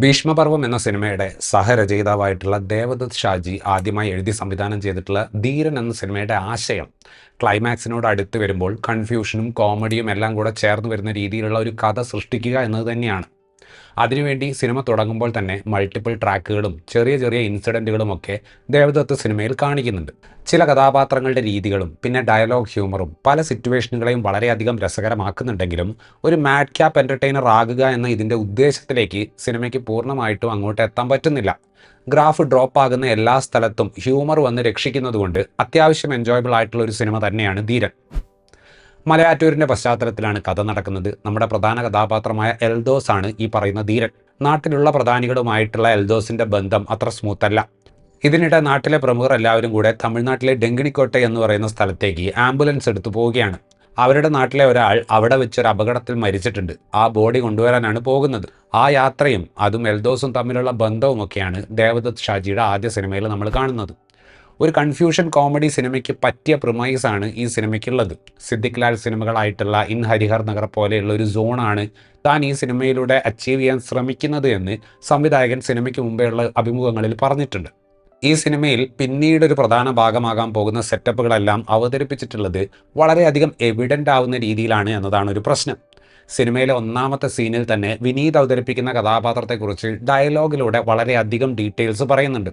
ഭീഷ്മപർവം എന്ന സിനിമയുടെ സഹരചയിതാവായിട്ടുള്ള ദേവദത്ത് ഷാജി ആദ്യമായി എഴുതി സംവിധാനം ചെയ്തിട്ടുള്ള ധീരൻ എന്ന സിനിമയുടെ ആശയം ക്ലൈമാക്സിനോട് അടുത്ത് വരുമ്പോൾ കൺഫ്യൂഷനും കോമഡിയും എല്ലാം കൂടെ ചേർന്ന് വരുന്ന രീതിയിലുള്ള ഒരു കഥ സൃഷ്ടിക്കുക എന്നത് തന്നെയാണ്. അതിനുവേണ്ടി സിനിമ തുടങ്ങുമ്പോൾ തന്നെ മൾട്ടിപ്പിൾ ട്രാക്കുകളും ചെറിയ ചെറിയ ഇൻസിഡൻറ്റുകളുമൊക്കെ ദേവദത്ത് സിനിമയിൽ കാണിക്കുന്നുണ്ട്. ചില കഥാപാത്രങ്ങളുടെ രീതികളും പിന്നെ ഡയലോഗ് ഹ്യൂമറും പല സിറ്റുവേഷനുകളെയും വളരെയധികം രസകരമാക്കുന്നുണ്ടെങ്കിലും ഒരു മാഡ് ക്യാപ്പ് എൻ്റർടൈനർ ആകുക എന്ന ഇതിൻ്റെ ഉദ്ദേശത്തിലേക്ക് സിനിമയ്ക്ക് പൂർണ്ണമായിട്ടും അങ്ങോട്ട് എത്താൻ പറ്റുന്നില്ല. ഗ്രാഫ് ഡ്രോപ്പ് ആകുന്ന എല്ലാ സ്ഥലത്തും ഹ്യൂമർ വന്ന് രക്ഷിക്കുന്നതുകൊണ്ട് അത്യാവശ്യം എൻജോയബിൾ ആയിട്ടുള്ള ഒരു സിനിമ തന്നെയാണ് ധീരൻ. മലയാറ്റൂരിൻ്റെ പശ്ചാത്തലത്തിലാണ് കഥ നടക്കുന്നത്. നമ്മുടെ പ്രധാന കഥാപാത്രമായ എൽദോസ് ആണ് ഈ പറയുന്ന ധീരൻ. നാട്ടിലുള്ള പ്രധാനികളുമായിട്ടുള്ള എൽദോസിൻ്റെ ബന്ധം അത്ര സ്മൂത്തല്ല. ഇതിനിടെ നാട്ടിലെ പ്രമുഖർ എല്ലാവരും കൂടെ തമിഴ്നാട്ടിലെ ഡെങ്കിണിക്കോട്ടെ എന്ന് പറയുന്ന സ്ഥലത്തേക്ക് ആംബുലൻസ് എടുത്തു പോവുകയാണ്. അവരുടെ നാട്ടിലെ ഒരാൾ അവിടെ വെച്ചൊരു അപകടത്തിൽ മരിച്ചിട്ടുണ്ട്. ആ ബോഡി കൊണ്ടുവരാനാണ് പോകുന്നത്. ആ യാത്രയും അതും എൽദോസും തമ്മിലുള്ള ബന്ധവുമൊക്കെയാണ് ദേവദത്ത് ഷാജിയുടെ ആദ്യ സിനിമയിൽ നമ്മൾ കാണുന്നത്. ഒരു കൺഫ്യൂഷൻ കോമഡി സിനിമയ്ക്ക് പറ്റിയ പ്രിമൈസാണ് ഈ സിനിമയ്ക്കുള്ളത്. സിദ്ദിഖ് ലാൽ സിനിമകളായിട്ടുള്ള ഇൻ ഹരിഹർ നഗർ പോലെയുള്ള ഒരു സോണാണ് താൻ ഈ സിനിമയിലൂടെ അച്ചീവ് ചെയ്യാൻ ശ്രമിക്കുന്നത് എന്ന് സംവിധായകൻ സിനിമയ്ക്ക് മുമ്പേയുള്ള അഭിമുഖങ്ങളിൽ പറഞ്ഞിട്ടുണ്ട്. ഈ സിനിമയിൽ പിന്നീട് ഒരു പ്രധാന ഭാഗമാകാൻ പോകുന്ന സെറ്റപ്പുകളെല്ലാം അവതരിപ്പിച്ചിട്ടുള്ളത് വളരെയധികം എവിഡൻ്റ് ആവുന്ന രീതിയിലാണ് എന്നതാണ് ഒരു പ്രശ്നം. സിനിമയിലെ ഒന്നാമത്തെ സീനിൽ തന്നെ വിനീത് അവതരിപ്പിക്കുന്ന കഥാപാത്രത്തെക്കുറിച്ച് ഡയലോഗിലൂടെ വളരെയധികം ഡീറ്റെയിൽസ് പറയുന്നുണ്ട്.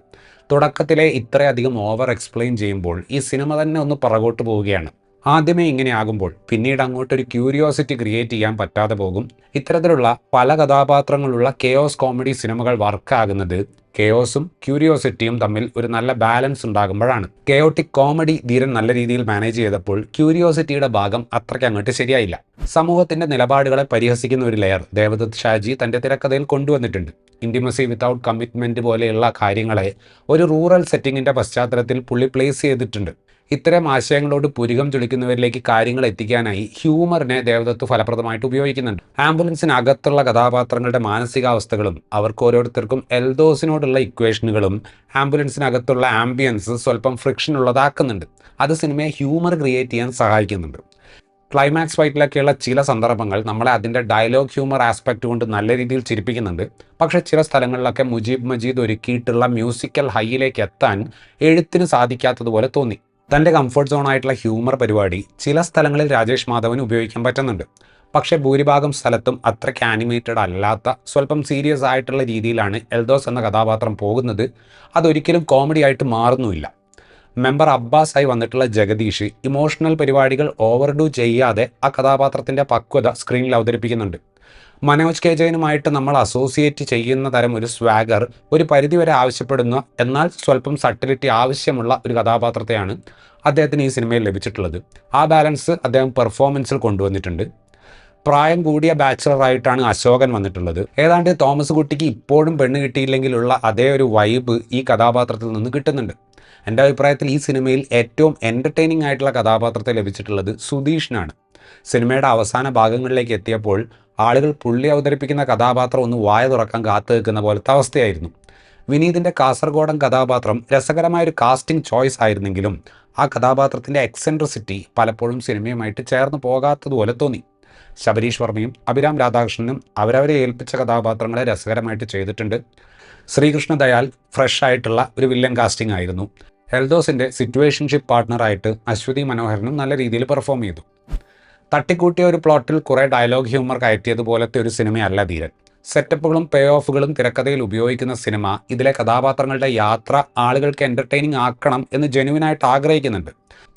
തുടക്കത്തിലെ ഇത്രയധികം ഓവർ എക്സ്പ്ലെയിൻ ചെയ്യുമ്പോൾ ഈ സിനിമ തന്നെ ഒന്ന് പുറകോട്ട് പോവുകയാണ്. ആദ്യമേ ഇങ്ങനെയാകുമ്പോൾ പിന്നീട് അങ്ങോട്ടൊരു ക്യൂരിയോസിറ്റി ക്രിയേറ്റ് ചെയ്യാൻ പറ്റാതെ പോകും. ഇത്തരത്തിലുള്ള പല കഥാപാത്രങ്ങളുള്ള കെയോസ് കോമഡി സിനിമകൾ വർക്കാകുന്നത് കെയോസും ക്യൂരിയോസിറ്റിയും തമ്മിൽ ഒരു നല്ല ബാലൻസ് ഉണ്ടാകുമ്പോഴാണ്. കെയോട്ടിക് കോമഡി ധീരൻ നല്ല രീതിയിൽ മാനേജ് ചെയ്തപ്പോൾ ക്യൂരിയോസിറ്റിയുടെ ഭാഗം അത്രയ്ക്ക് അങ്ങോട്ട് ശരിയായില്ല. സമൂഹത്തിന്റെ നിലപാടുകളെ പരിഹസിക്കുന്ന ഒരു ലെയർ ദേവദത്ത് ഷാജി തന്റെ തിരക്കഥയിൽ കൊണ്ടുവന്നിട്ടുണ്ട്. ഇൻറ്റിമസി വിത്തൗട്ട് കമ്മിറ്റ്മെന്റ് പോലെയുള്ള കാര്യങ്ങളെ ഒരു റൂറൽ സെറ്റിങ്ങിന്റെ പശ്ചാത്തലത്തിൽ പുള്ളി പ്ലേസ് ചെയ്തിട്ടുണ്ട്. ഇത്തരം ആശയങ്ങളോട് പുരികം ചൊളിക്കുന്നവരിലേക്ക് കാര്യങ്ങൾ എത്തിക്കാനായി ഹ്യൂമറിനെ ദേവദത്ത് ഫലപ്രദമായിട്ട് ഉപയോഗിക്കുന്നുണ്ട്. ആംബുലൻസിനകത്തുള്ള കഥാപാത്രങ്ങളുടെ മാനസികാവസ്ഥകളും അവർക്ക് ഓരോരുത്തർക്കും എൽദോസിനോടുള്ള ഇക്വേഷനുകളും ആംബുലൻസിനകത്തുള്ള ആംബിയൻസ് സ്വല്പം ഫ്രിക്ഷൻ ഉള്ളതാക്കുന്നുണ്ട്. അത് സിനിമയെ ഹ്യൂമർ ക്രിയേറ്റ് ചെയ്യാൻ സഹായിക്കുന്നുണ്ട്. ക്ലൈമാക്സ് ഫൈറ്റിലൊക്കെയുള്ള ചില സന്ദർഭങ്ങൾ നമ്മളെ അതിൻ്റെ ഡയലോഗ് ഹ്യൂമർ ആസ്പെക്റ്റ് കൊണ്ട് നല്ല രീതിയിൽ ചിരിപ്പിക്കുന്നുണ്ട്. പക്ഷേ ചില സ്ഥലങ്ങളിലൊക്കെ മുജീബ് മജീദ് ഒരുക്കിയിട്ടുള്ള മ്യൂസിക്കൽ ഹൈയിലേക്ക് എത്താൻ എഴുത്തിന് സാധിക്കാത്തതുപോലെ തോന്നി. തൻ്റെ കംഫർട്ട് സോണായിട്ടുള്ള ഹ്യൂമർ പരിപാടി ചില സ്ഥലങ്ങളിൽ രാജേഷ് മാധവന് ഉപയോഗിക്കാൻ പറ്റുന്നുണ്ട്. പക്ഷേ ഭൂരിഭാഗം സ്ഥലത്തും അത്രയ്ക്ക് ആനിമേറ്റഡ് അല്ലാത്ത സ്വല്പം സീരിയസ് ആയിട്ടുള്ള രീതിയിലാണ് എൽദോസ് എന്ന കഥാപാത്രം പോകുന്നത്. അതൊരിക്കലും കോമഡി ആയിട്ട് മാറുന്നുമില്ല. മെമ്പർ അബ്ബാസായി വന്നിട്ടുള്ള ജഗദീഷ് ഇമോഷണൽ പരിപാടികൾ ഓവർഡു ചെയ്യാതെ ആ കഥാപാത്രത്തിൻ്റെ പക്വത സ്ക്രീനിൽ അവതരിപ്പിക്കുന്നുണ്ട്. മനോജ് കെ ജയനുമായിട്ട് നമ്മൾ അസോസിയേറ്റ് ചെയ്യുന്ന തരം ഒരു സ്വാഗർ ഒരു പരിധിവരെ ആവശ്യപ്പെടുന്ന എന്നാൽ സ്വല്പം സട്ടിലിറ്റി ആവശ്യമുള്ള ഒരു കഥാപാത്രത്തെയാണ് അദ്ദേഹത്തിന് ഈ സിനിമയിൽ ലഭിച്ചിട്ടുള്ളത്. ആ ബാലൻസ് അദ്ദേഹം പെർഫോമൻസിൽ കൊണ്ടുവന്നിട്ടുണ്ട്. പ്രായം കൂടിയ ബാച്ചിലറായിട്ടാണ് അശോകൻ വന്നിട്ടുള്ളത്. ഏതാണ്ട് തോമസ് കുട്ടിക്ക് ഇപ്പോഴും പെണ്ണ് കിട്ടിയില്ലെങ്കിലുള്ള അതേ ഒരു വൈബ് ഈ കഥാപാത്രത്തിൽ നിന്ന് കിട്ടുന്നുണ്ട്. എൻ്റെ അഭിപ്രായത്തിൽ ഈ സിനിമയിൽ ഏറ്റവും എൻ്റർടൈനിങ് ആയിട്ടുള്ള കഥാപാത്രത്തെ ലഭിച്ചിട്ടുള്ളത് സുധീഷിനാണ്. സിനിമയുടെ അവസാന ഭാഗങ്ങളിലേക്ക് എത്തിയപ്പോൾ ആളുകൾ പുള്ളി അവതരിപ്പിക്കുന്ന കഥാപാത്രം ഒന്ന് വായ തുറക്കാൻ കാത്തു നിൽക്കുന്ന പോലത്തെ അവസ്ഥയായിരുന്നു. വിനീതിൻ്റെ കാസർഗോഡൻ കഥാപാത്രം രസകരമായൊരു കാസ്റ്റിംഗ് ചോയ്സ് ആയിരുന്നെങ്കിലും ആ കഥാപാത്രത്തിൻ്റെ എക്സെൻട്രിസിറ്റി പലപ്പോഴും സിനിമയുമായിട്ട് ചേർന്ന് പോകാത്തതുപോലെ തോന്നി. ശബരീഷ് വർമ്മയും അഭിരാം രാധാകൃഷ്ണനും അവരവരെ ഏൽപ്പിച്ച കഥാപാത്രങ്ങളെ രസകരമായിട്ട് ചെയ്തിട്ടുണ്ട്. ശ്രീകൃഷ്ണ ദയാൽ ഫ്രഷ് ആയിട്ടുള്ള ഒരു വില്ലൻ കാസ്റ്റിംഗ് ആയിരുന്നു. എൽദോസിൻ്റെ സിറ്റുവേഷൻഷിപ്പ് പാർട്ട്ണറായിട്ട് അശ്വതി മനോഹരനും നല്ല രീതിയിൽ പെർഫോം ചെയ്തു. തട്ടിക്കൂട്ടിയ ഒരു പ്ലോട്ടിൽ കുറേ ഡയലോഗ് ഹ്യൂമർ കയറ്റിയതുപോലത്തെ ഒരു സിനിമയല്ല ധീരൻ. സെറ്റപ്പുകളും പേ ഓഫുകളും തിരക്കഥയിൽ ഉപയോഗിക്കുന്ന സിനിമ ഇതിലെ കഥാപാത്രങ്ങളുടെ യാത്ര ആളുകൾക്ക് എൻ്റർടൈനിങ് ആക്കണം എന്ന് ജെന്യുവിനായിട്ട് ആഗ്രഹിക്കുന്നുണ്ട്.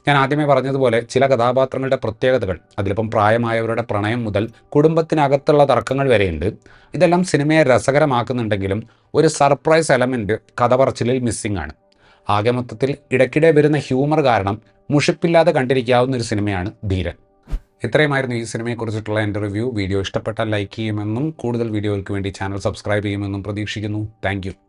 ഞാൻ ആദ്യമേ പറഞ്ഞതുപോലെ ചില കഥാപാത്രങ്ങളുടെ പ്രത്യേകതകൾ, അതിലിപ്പം പ്രായമായവരുടെ പ്രണയം മുതൽ കുടുംബത്തിനകത്തുള്ള തർക്കങ്ങൾ വരെയുണ്ട്. ഇതെല്ലാം സിനിമയെ രസകരമാക്കുന്നുണ്ടെങ്കിലും ഒരു സർപ്രൈസ് എലമെൻറ്റ് കഥ പറച്ചിലിൽ മിസ്സിംഗ് ആണ്. ആകെ മൊത്തത്തിൽ ഇടയ്ക്കിടെ വരുന്ന ഹ്യൂമർ കാരണം മുഷിപ്പില്ലാതെ കണ്ടിരിക്കാവുന്ന ഒരു സിനിമയാണ് ധീരൻ. ഇത്രയുമായിരുന്നു ഈ സിനിമയെക്കുറിച്ചിട്ടുള്ള എൻ്റെ റിവ്യൂ. വീഡിയോ ഇഷ്ടപ്പെട്ടാൽ ലൈക്ക് ചെയ്യുമെന്നും കൂടുതൽ വീഡിയോകൾക്ക് വേണ്ടി ചാനൽ സബ്സ്ക്രൈബ് ചെയ്യുമെന്നും പ്രതീക്ഷിക്കുന്നു. താങ്ക്